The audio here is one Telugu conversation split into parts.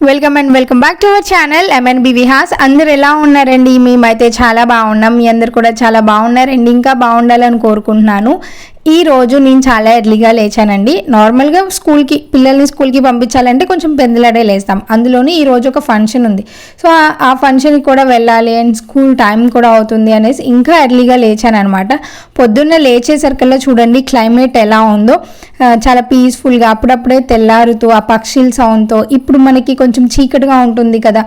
Welcome back to our channel MNB Vihas. అందరు ఎలా ఉన్నారండి? మేమైతే చాలా బాగున్నాం. మీ అందరు కూడా చాలా బాగున్నారండి. ఇంకా బాగుండాలని కోరుకుంటున్నాను. ఈ రోజు నేను చాలా ఎర్లీగా లేచానండి. నార్మల్గా పిల్లల్ని స్కూల్కి పంపించాలంటే కొంచెం పెందలాడే లేస్తాం. అందులోని ఈరోజు ఒక ఫంక్షన్ ఉంది. సో ఆ ఫంక్షన్కి కూడా వెళ్ళాలి అండ్ స్కూల్ టైం కూడా అవుతుంది అనేసి ఇంకా ఎర్లీగా లేచాను అనమాట. పొద్దున్న లేచేసరికల్లా చూడండి క్లైమేట్ ఎలా ఉందో, చాలా పీస్ఫుల్గా అప్పుడప్పుడే తెల్లారుతూ ఆ పక్షుల సౌండ్తో. ఇప్పుడు మనకి కొంచెం చీకటిగా ఉంటుంది కదా,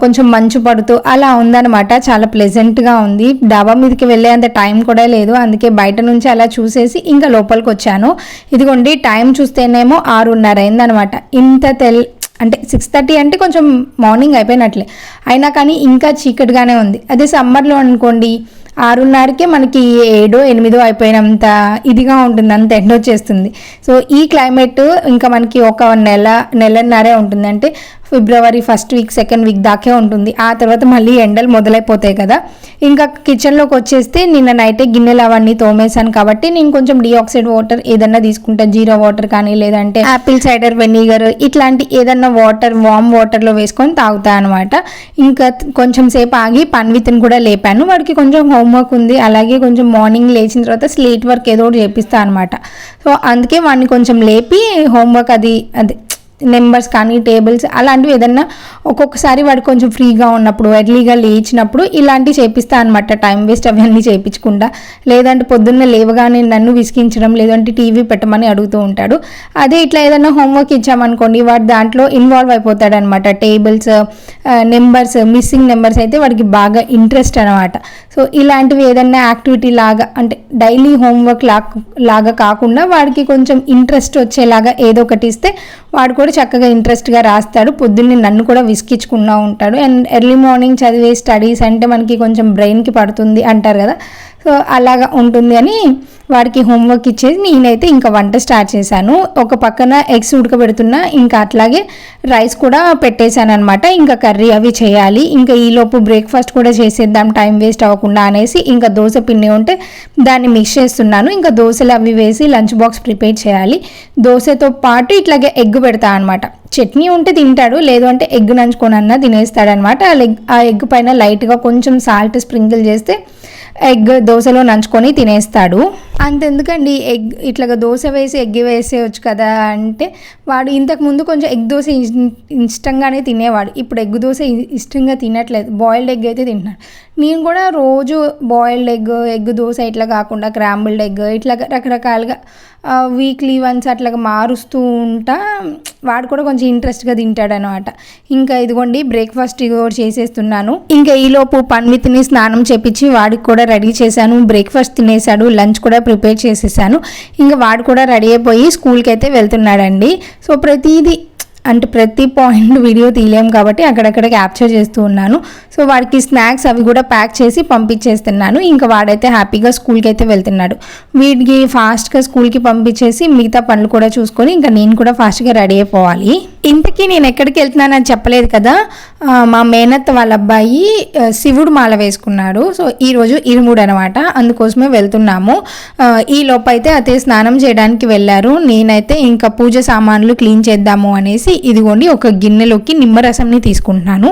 కొంచెం మంచు పడుతూ అలా ఉందన్నమాట. చాలా ప్లెజెంట్గా ఉంది. డాబా మీదకి వెళ్ళేంత టైం కూడా లేదు, అందుకే బయట నుంచి అలా చూసేసి ఇంకా లోపలికి వచ్చాను. ఇదిగోండి టైం చూస్తేనేమో 6:30 అయిందనమాట. అంటే 6:30 అంటే కొంచెం మార్నింగ్ అయిపోయినట్లే, అయినా కానీ ఇంకా చీకటిగానే ఉంది. అదే సమ్మర్లో అనుకోండి 6:30కే మనకి 7-8 అయిపోయినంత ఇదిగా ఉంటుంది, అంత ఎండ వచ్చేస్తుంది. సో ఈ క్లైమేట్ ఇంకా మనకి ఒక నెలన్నరే ఉంటుంది. అంటే ఫిబ్రవరి 1st వీక్ 2nd వీక్ దాకే ఉంటుంది. ఆ తర్వాత మళ్ళీ ఎండలు మొదలైపోతాయి కదా. ఇంకా కిచెన్లోకి వచ్చేస్తే నిన్న నైటే గిన్నెలు అవన్నీ తోమేశాను కాబట్టి నేను కొంచెం డిఆక్సైడ్ వాటర్ ఏదన్నా తీసుకుంటా, జీరా వాటర్ కానీ లేదంటే యాపిల్ సైడర్ వెనిగర్ ఇట్లాంటి ఏదన్నా వాటర్ వామ్ వాటర్లో వేసుకొని తాగుతా అనమాట. ఇంకా కొంచెం సేపు ఆగి పన్విత్ని కూడా లేపాను. వాడికి కొంచెం హోంవర్క్ ఉంది, అలాగే కొంచెం మార్నింగ్ లేచిన తర్వాత స్లేట్ వర్క్ ఏదో ఒకటి చేపిస్తా అనమాట. సో అందుకే వాడిని కొంచెం లేపి హోంవర్క్ అదే నెంబర్స్ కానీ టేబుల్స్ అలాంటివి ఏదన్నా ఒక్కొక్కసారి వాడు కొంచెం ఫ్రీగా ఉన్నప్పుడు ఎర్లీగా లేచినప్పుడు ఇలాంటివి చేపిస్తా అనమాట. టైం వేస్ట్ అవన్నీ చేయించకుండా. లేదంటే పొద్దున్న లేవగానే నన్ను విసిగించడం, లేదంటే టీవీ పెట్టమని అడుగుతూ ఉంటాడు. అదే ఇట్లా ఏదైనా హోంవర్క్ ఇచ్చామనుకోండి వాడు దాంట్లో ఇన్వాల్వ్ అయిపోతాడు అనమాట. టేబుల్స్, నెంబర్స్, మిస్సింగ్ నెంబర్స్ అయితే వాడికి బాగా ఇంట్రెస్ట్ అనమాట. సో ఇలాంటివి ఏదన్నా యాక్టివిటీ లాగా, అంటే డైలీ హోంవర్క్ లాగా కాకుండా వాడికి కొంచెం ఇంట్రెస్ట్ వచ్చేలాగా ఏదో ఒకటి ఇస్తే వాడు కూడా చక్కగా ఇంట్రెస్ట్గా రాస్తాడు. పొద్దున్నే నన్ను కూడా విసిగించుకుంటూ ఉంటాడు. అండ్ ఎర్లీ మార్నింగ్ చదివే స్టడీస్ అంటే మనకి కొంచెం బ్రెయిన్కి పడుతుంది అంటారు కదా. సో అలాగా ఉంటుంది అని వాడికి హోంవర్క్ ఇచ్చేసి నేనైతే ఇంకా వంట స్టార్ట్ చేశాను. ఒక పక్కన ఎగ్స్ ఉడకబెడుతున్నా, ఇంకా అట్లాగే రైస్ కూడా పెట్టేశాను అనమాట. ఇంకా కర్రీ అవి చేయాలి. ఇంకా ఈలోపు బ్రేక్ఫాస్ట్ కూడా చేసేద్దాం టైం వేస్ట్ అవ్వకుండా అనేసి ఇంకా దోశ పిండి ఉంటే దాన్ని మిక్స్ చేస్తున్నాను. ఇంకా దోశలు అవి వేసి లంచ్ బాక్స్ ప్రిపేర్ చేయాలి. దోశతో పాటు ఇట్లాగే ఎగ్ పెడతా అనమాట. చట్నీ ఉంటే తింటాడు, లేదు అంటే ఎగ్ నంచుకొనన్నా తినేస్తాడనమాట. ఆ ఎగ్ పైన లైట్గా కొంచెం సాల్ట్ స్ప్రింకిల్ చేస్తే ఎగ్ దోశలో నంచుకొని తినేస్తాడు. అంతెందుకండి, ఎగ్ ఇట్లాగా దోశ వేసి ఎగ్ వేసేయచ్చు కదా అంటే వాడు ఇంతకుముందు కొంచెం ఎగ్ దోశ ఇష్టంగానే తినేవాడు. ఇప్పుడు ఎగ్ దోశ ఇష్టంగా తినట్లేదు. బాయిల్డ్ ఎగ్ అయితే తింటున్నాడు. నేను కూడా రోజు బాయిల్డ్ ఎగ్ దోశ ఇట్లా కాకుండా క్రాంబుల్డ్ ఎగ్ ఇట్లా రకరకాలుగా వీక్లీ వన్స్ అట్లాగా మారుస్తూ ఉంటా. వాడు కూడా కొంచెం ఇంట్రెస్ట్గా తింటాడు అనమాట. ఇంకా ఇదిగోండి బ్రేక్ఫాస్ట్ కూడా చేసేస్తున్నాను. ఇంకా ఈలోపు పన్విత్ని స్నానం చేపించి వాడికి కూడా రెడీ చేశాను. బ్రేక్ఫాస్ట్ తినేసాడు, లంచ్ కూడా ప్రిపేర్ చేసేసాను. ఇంకా వాడు కూడా రెడీ అయిపోయి స్కూల్కి అయితే వెళ్తున్నాడండి. సో ప్రతి పాయింట్ వీడియో తీయలేము కాబట్టి అక్కడక్కడ క్యాప్చర్ చేస్తూ ఉన్నాను. సో వాడికి స్నాక్స్ అవి కూడా ప్యాక్ చేసి పంపించేస్తున్నాను. ఇంకా వాడైతే హ్యాపీగా స్కూల్కి అయితే వెళ్తున్నాడు. వీడికి ఫాస్ట్గా స్కూల్కి పంపించేసి మిగతా పనులు కూడా చూసుకొని ఇంకా నేను కూడా ఫాస్ట్గా రెడీ అయిపోవాలి. ఇంతకీ నేను ఎక్కడికి వెళ్తున్నానని చెప్పలేదు కదా. మా మేనత్త వాళ్ళ అబ్బాయి శివుడు మాల వేసుకున్నాడు. సో ఈరోజు 23 అనమాట, అందుకోసమే వెళ్తున్నాము. ఈ లోపు అయితే అతే స్నానం చేయడానికి వెళ్ళారు. నేనైతే ఇంకా పూజ సామాన్లు క్లీన్ చేద్దాము అనేసి ఇదిగోండి ఒక గిన్నెలోకి నిమ్మరసంని తీసుకుంటున్నాను.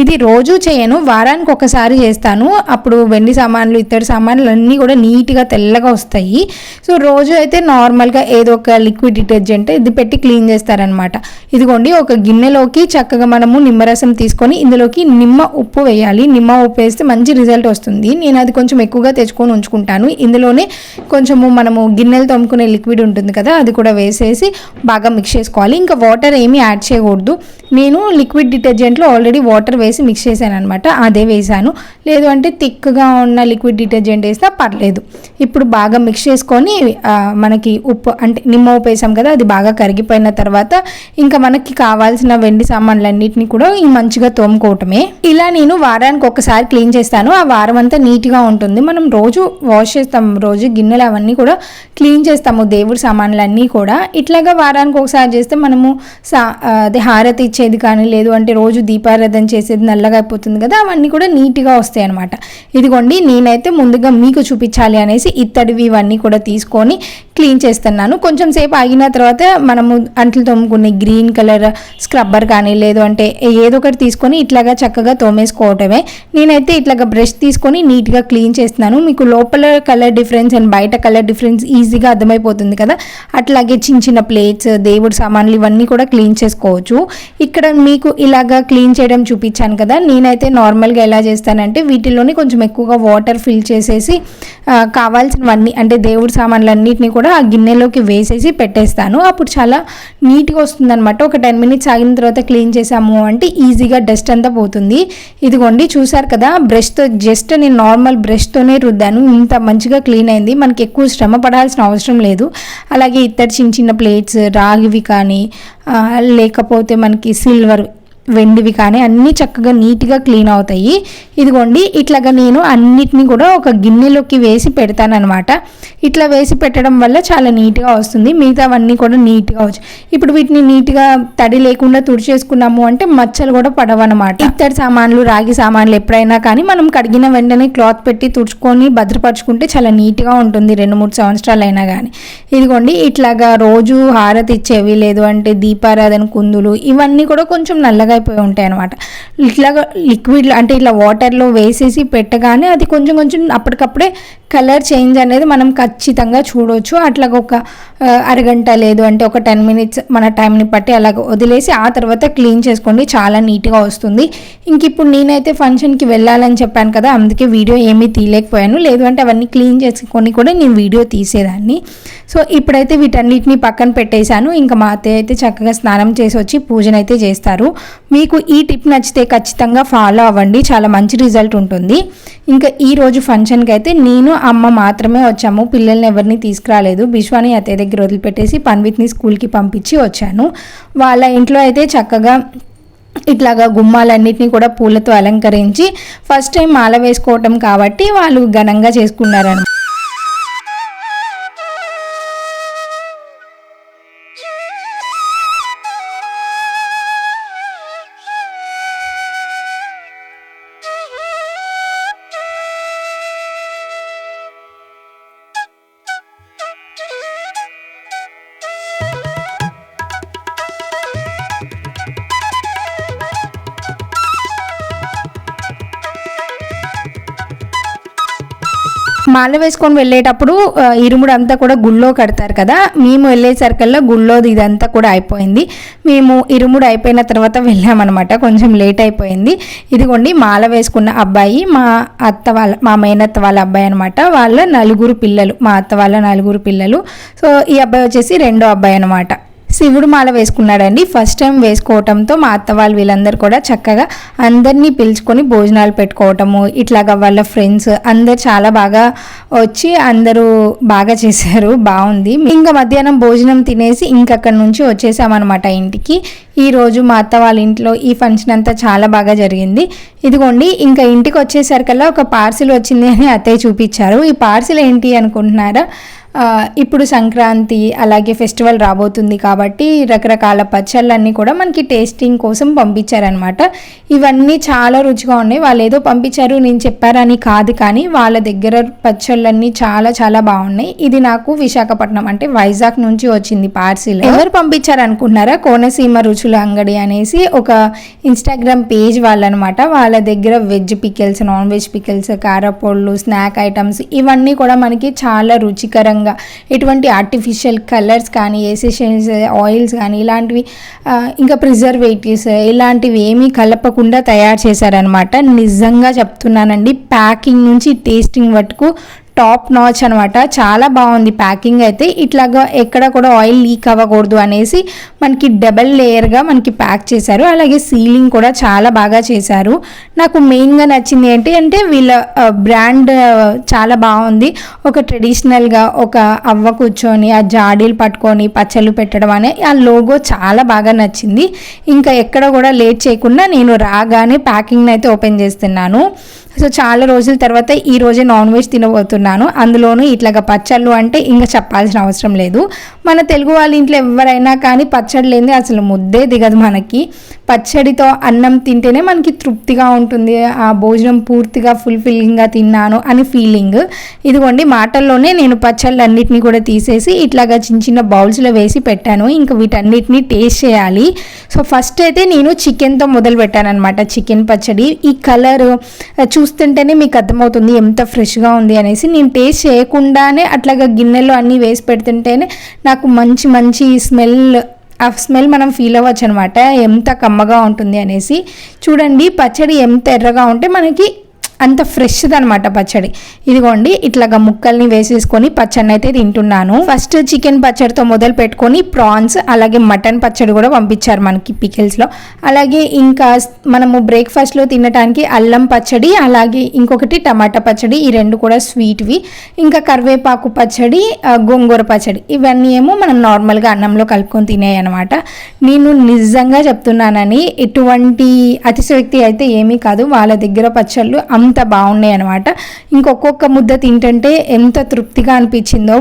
ఇది రోజు చేయను, వారానికి ఒకసారి చేస్తాను. అప్పుడు వెండి సామాన్లు ఇత్తడి సామాన్లు అన్నీ కూడా నీట్గా తెల్లగా వస్తాయి. సో రోజు అయితే నార్మల్గా ఏదో ఒక లిక్విడ్ డిటర్జెంట్ ఇది పెట్టి క్లీన్ చేస్తారనమాట. ఇదిగోండి ఒక గిన్నెలోకి చక్కగా మనము నిమ్మరసం తీసుకొని ఇందులోకి నిమ్మ ఉప్పు వేయాలి. నిమ్మ ఉప్పు వేస్తే మంచి రిజల్ట్ వస్తుంది. నేను అది కొంచెం ఎక్కువగా తెచ్చుకొని ఉంచుకుంటాను. ఇందులోనే కొంచెము మనము గిన్నెలు తోముకునే లిక్విడ్ ఉంటుంది కదా, అది కూడా వేసేసి బాగా మిక్స్ చేసుకోవాలి. ఇంకా వాటర్ ఏమీ యాడ్ చేయకూడదు. నేను లిక్విడ్ డిటర్జెంట్లో ఆల్రెడీ వాటర్ వేసి మిక్స్ చేశాను అనమాట, అదే వేసాను. లేదు అంటే థిక్గా ఉన్న లిక్విడ్ డిటర్జెంట్ వేసినా పర్లేదు. ఇప్పుడు బాగా మిక్స్ చేసుకొని మనకి ఉప్పు అంటే నిమ్మ ఉప్పు వేసాం కదా, అది బాగా కరిగిపోయిన తర్వాత ఇంకా మనకి కావాల్సిన వెండి సామాన్లన్నిటిని కూడా మంచిగా తోముకోవటమే. ఇలా నేను వారానికి ఒకసారి క్లీన్ చేస్తాను. ఆ వారం అంతా నీట్గా ఉంటుంది. మనం రోజు వాష్ చేస్తాం, రోజు గిన్నెలు అవన్నీ కూడా క్లీన్ చేస్తాము, దేవుడి సామాన్లన్నీ కూడా. ఇట్లాగా వారానికి ఒకసారి చేస్తే మనము అదే హారతి ఇచ్చేది కానీ లేదు అంటే రోజు దీపారాధన చేసేది నల్లగా అయిపోతుంది కదా, అవన్నీ కూడా నీట్గా వస్తాయి అనమాట. ఇదిగోండి నేనైతే ముందుగా మీకు చూపించాలి అనేసి ఇత్తడివి ఇవన్నీ కూడా తీసుకొని క్లీన్ చేస్తున్నాను. కొంచెం సేపు ఆగిన తర్వాత మనము అంట్లు తోముకునే గ్రీన్ కలర్ స్క్రబ్బర్ కానీ లేదు అంటే ఏదో ఒకటి తీసుకొని ఇట్లాగా చక్కగా తోమేసుకోవటమే. నేనైతే ఇట్లాగా బ్రష్ తీసుకొని నీట్గా క్లీన్ చేస్తున్నాను. మీకు లోపల కలర్ డిఫరెన్స్ అండ్ బయట కలర్ డిఫరెన్స్ ఈజీగా అర్థమైపోతుంది కదా. అట్లాగే చిన్న చిన్న ప్లేట్స్, దేవుడి సామాన్లు ఇవన్నీ కూడా క్లీన్ చేసుకోవచ్చు. ఇక్కడ మీకు ఇలాగా క్లీన్ చేయడం చూపించాను కదా. నేనైతే నార్మల్గా ఎలా చేస్తానంటే వీటిలోని కొంచెం ఎక్కువగా వాటర్ ఫిల్ చేసేసి కావాల్సినవన్నీ అంటే దేవుడి సామాన్లన్నిటిని కూడా ఆ గిన్నెలోకి వేసేసి పెట్టేస్తాను. అప్పుడు చాలా నీట్గా వస్తుంది అనమాట. ఒక 10 minutes ఆగిన తర్వాత క్లీన్ చేసాము అంటే ఈజీగా డస్ట్ అంతా పోతుంది. ఇదిగోండి చూసారు కదా, బ్రష్తో జస్ట్ నేను నార్మల్ బ్రష్తోనే రుద్దాను, ఇంత మంచిగా క్లీన్ అయింది. మనకి ఎక్కువ శ్రమ పడాల్సిన అవసరం లేదు. అలాగే ఇత్తడి చిన్న చిన్న ప్లేట్స్, రాగివి కానీ లేకపోతే మనకి సిల్వర్ వెండివి కానీ అన్నీ చక్కగా నీట్గా క్లీన్ అవుతాయి. ఇదిగోండి ఇట్లాగా నేను అన్నిటినీ కూడా ఒక గిన్నెలోకి వేసి పెడతానమాట. ఇట్లా వేసి పెట్టడం వల్ల చాలా నీట్గా వస్తుంది. మిగతావన్నీ కూడా నీట్గా వచ్చాయి. ఇప్పుడు వీటిని నీట్గా తడి లేకుండా తుడిచేసుకున్నాము అంటే మచ్చలు కూడా పడవన్నమాట. ఇత్తడి సామాన్లు, రాగి సామాన్లు ఎప్పుడైనా కానీ మనం కడిగిన వెంటనే క్లాత్ పెట్టి తుడుచుకొని భద్రపరుచుకుంటే చాలా నీట్గా ఉంటుంది 2-3 సంవత్సరాలు అయినా కానీ. ఇదిగోండి ఇట్లాగా రోజు హారతి ఇచ్చేవి లేదు అంటే దీపారాధన కుందులు ఇవన్నీ కూడా కొంచెం నల్లగా అయిపోయి ఉంటాయి అనమాట. ఇట్లాగా లిక్విడ్ అంటే ఇట్లా వాటర్లో వేసేసి పెట్టగానే అది కొంచెం కొంచెం అప్పటికప్పుడే కలర్ చేంజ్ అనేది మనం ఖచ్చితంగా చూడవచ్చు. అట్లాగ ఒక అరగంట లేదు అంటే ఒక 10 minutes మన టైంని బట్టి అలాగ వదిలేసి ఆ తర్వాత క్లీన్ చేసుకోండి, చాలా నీట్గా వస్తుంది. ఇంక ఇప్పుడు నేనైతే ఫంక్షన్కి వెళ్ళాలని చెప్పాను కదా, అందుకే వీడియో ఏమీ తీయలేకపోయాను. లేదు అంటే అవన్నీ క్లీన్ చేసుకొని కూడా నేను వీడియో తీసేదాన్ని. సో ఇప్పుడైతే వీటన్నిటిని పక్కన పెట్టేశాను. ఇంకా మా అత్తయ్య అయితే చక్కగా స్నానం చేసి వచ్చి పూజనైతే చేస్తారు. మీకు ఈ టిప్ నచ్చితే ఖచ్చితంగా ఫాలో అవ్వండి, చాలా మంచి రిజల్ట్ ఉంటుంది. ఇంకా ఈరోజు ఫంక్షన్కి అయితే నేను అమ్మ మాత్రమే వచ్చాము, పిల్లల్ని ఎవరిని తీసుకురాలేదు. బిశ్వాని అత్తయ్య దగ్గర వదిలిపెట్టేసి పన్విత్ని స్కూల్కి పంపించి వచ్చాను. వాళ్ళ ఇంట్లో అయితే చక్కగా ఇట్లాగా గుమ్మాలన్నిటిని కూడా పూలతో అలంకరించి ఫస్ట్ టైం మాల వేసుకోవటం కాబట్టి వాళ్ళు ఘనంగా చేసుకున్నారన్నమాట. మాల వేసుకొని వెళ్ళేటప్పుడు ఇరుముడు అంతా కూడా గుళ్ళో కడతారు కదా, మేము వెళ్ళేసరికల్లా గుళ్ళోది ఇదంతా కూడా అయిపోయింది. మేము ఇరుముడు అయిపోయిన తర్వాత వెళ్ళామన్నమాట, కొంచెం లేట్ అయిపోయింది. ఇదిగోండి మాల వేసుకున్న అబ్బాయి మా మేనత్త వాళ్ళ అబ్బాయి అనమాట. వాళ్ళ 4 పిల్లలు, మా అత్త వాళ్ళ 4 పిల్లలు. సో ఈ అబ్బాయి వచ్చేసి రెండో అబ్బాయి అనమాట. శివుడు మాల వేసుకున్నాడండి. ఫస్ట్ టైం వేసుకోవటంతో మా అత్త వాళ్ళు వీళ్ళందరూ కూడా చక్కగా అందరినీ పిలుచుకొని భోజనాలు పెట్టుకోవటము, ఇట్లాగా వాళ్ళ ఫ్రెండ్స్ అందరు చాలా బాగా వచ్చి అందరూ బాగా చేశారు, బాగుంది. ఇంకా మధ్యాహ్నం భోజనం తినేసి ఇంకక్కడి నుంచి వచ్చేసామన్నమాట ఇంటికి. ఈరోజు మా అత్త వాళ్ళ ఇంట్లో ఈ ఫంక్షన్ అంతా చాలా బాగా జరిగింది. ఇదిగోండి ఇంకా ఇంటికి వచ్చేసరికల్లా ఒక పార్సిల్ వచ్చింది అని అత్తయ్య చూపించారు. ఈ పార్సిల్ ఏంటి అనుకుంటున్నారా? ఇప్పుడు సంక్రాంతి అలాగే ఫెస్టివల్ రాబోతుంది కాబట్టి రకరకాల పచ్చళ్ళన్నీ కూడా మనకి టేస్టింగ్ కోసం పంపించారనమాట. ఇవన్నీ చాలా రుచిగా ఉన్నాయి. వాళ్ళు ఏదో పంపించారు నేను చెప్పారని కాదు, కానీ వాళ్ళ దగ్గర పచ్చళ్ళన్నీ చాలా చాలా బాగున్నాయి. ఇది నాకు విశాఖపట్నం అంటే వైజాగ్ నుంచి వచ్చింది పార్సిల్. ఎవరు పంపించారు అనుకుంటున్నారా? కోనసీమ రుచుల అంగడి అనేసి ఒక ఇన్స్టాగ్రామ్ పేజ్ వాళ్ళనమాట. వాళ్ళ దగ్గర veg pickles, non veg pickles, కారపొళ్ళు, స్నాక్ ఐటమ్స్ ఇవన్నీ కూడా మనకి చాలా రుచికరంగా ఎటువంటి ఆర్టిఫిషియల్ కలర్స్ కానీ ఎసెన్షియల్స్ ఆయిల్స్ కానీ ఇలాంటివి ఇంకా ప్రిజర్వేటివ్స్ ఇలాంటివి ఏమీ కలపకుండా తయారు చేశారనమాట. నిజంగా చెప్తున్నానండి, ప్యాకింగ్ నుంచి టేస్టింగ్ వరకు టాప్ నాచ్ అనమాట. చాలా బాగుంది ప్యాకింగ్ అయితే. ఇట్లాగా ఎక్కడ కూడా ఆయిల్ లీక్ అవ్వకూడదు అనేసి మనకి డబల్ లేయర్గా మనకి ప్యాక్ చేశారు. అలాగే సీలింగ్ కూడా చాలా బాగా చేశారు. నాకు మెయిన్గా నచ్చింది ఏంటి అంటే వీళ్ళ బ్రాండ్ చాలా బాగుంది. ఒక ట్రెడిషనల్గా ఒక అవ్వ కూర్చొని ఆ జాడీలు పట్టుకొని పచ్చళ్ళు పెట్టడం అనే ఆ లోగో చాలా బాగా నచ్చింది. ఇంకా ఎక్కడ కూడా లేట్ చేయకుండా నేను రాగానే ప్యాకింగ్ని అయితే ఓపెన్ చేస్తున్నాను. సో చాలా రోజుల తర్వాత ఈ రోజే నాన్ వెజ్ తినబోతున్నాను. అందులోనూ ఇట్లాగా పచ్చళ్ళు అంటే ఇంకా చెప్పాల్సిన అవసరం లేదు. మన తెలుగు వాళ్ళ ఇంట్లో ఎవరైనా కానీ పచ్చడి లేనిదే అసలు ముద్దే దిగదు మనకి. పచ్చడితో అన్నం తింటేనే మనకి తృప్తిగా ఉంటుంది, ఆ భోజనం పూర్తిగా ఫుల్ఫిల్లింగ్గా తిన్నాను అని ఫీలింగ్. ఇదిగోండి మాటల్లోనే నేను పచ్చళ్ళు అన్నిటినీ కూడా తీసేసి ఇట్లాగా చిన్న చిన్న బౌల్స్లో వేసి పెట్టాను. ఇంకా వీటన్నిటిని టేస్ట్ చేయాలి. సో ఫస్ట్ అయితే నేను చికెన్తో మొదలు పెట్టాను అనమాట. చికెన్ పచ్చడి ఈ కలర్ చూస్తుంటేనే మీకు అర్థమవుతుంది ఎంత ఫ్రెష్గా ఉంది అనేసి. నేను టేస్ట్ చేయకుండానే అట్లాగా గిన్నెలో అన్నీ వేసి పెడుతుంటేనే నాకు మంచి మంచి ఆ స్మెల్ మనం ఫీల్ అవ్వచ్చు అనమాట, ఎంత కమ్మగా ఉంటుంది అనేసి. చూడండి పచ్చడి ఎంత ఎర్రగా ఉంటే మనకి అంత ఫ్రెష్ది అనమాట పచ్చడి. ఇదిగోండి ఇట్లాగా ముక్కల్ని వేసేసుకొని పచ్చడిని అయితే తింటున్నాను. ఫస్ట్ చికెన్ పచ్చడితో మొదలు పెట్టుకొని ప్రాన్స్ అలాగే మటన్ పచ్చడి కూడా పంపించారు మనకి పికిల్స్లో. అలాగే ఇంకా మనము బ్రేక్ఫాస్ట్లో తినడానికి అల్లం పచ్చడి అలాగే ఇంకొకటి టమాటా పచ్చడి, ఈ రెండు కూడా స్వీట్వి. ఇంకా కరివేపాకు పచ్చడి, గోంగూర పచ్చడి, ఇవన్నీ ఏమో మనం నార్మల్గా అన్నంలో కలుపుకొని తినేవి అనమాట. నేను నిజంగా చెప్తున్నానని ఎటువంటి అతిశయోక్తి అయితే ఏమీ కాదు, వాళ్ళ దగ్గర పచ్చళ్ళు అంత బాగున్నాయి అనమాట. ఇంకొక్కొక్క ముద్ద తింటుంటే ఎంత తృప్తిగా అనిపించిందో.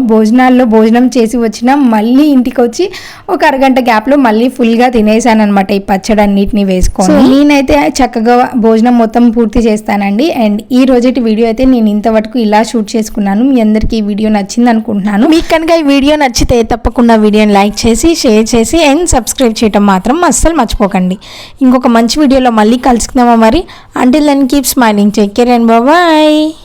భోజనం చేసి వచ్చినా మళ్ళీ ఇంటికి వచ్చి ఒక అరగంట గ్యాప్లో మళ్ళీ ఫుల్గా తినేసాను అనమాట ఈ పచ్చడి అన్నిటిని వేసుకొని. నేనైతే చక్కగా భోజనం మొత్తం పూర్తి చేస్తానండి. అండ్ ఈ రోజుటి వీడియో అయితే నేను ఇంతవరకు ఇలా షూట్ చేసుకున్నాను. మీ అందరికీ ఈ వీడియో నచ్చింది అనుకుంటున్నాను. మీకు కనుక ఈ వీడియో నచ్చితే తప్పకుండా వీడియోని లైక్ చేసి షేర్ చేసి అండ్ సబ్స్క్రైబ్ చేయడం మాత్రం అస్సలు మర్చిపోకండి. ఇంకొక మంచి వీడియోలో మళ్ళీ కలుసుకుందామా మరి. Until then keep smiling, take care and bye bye.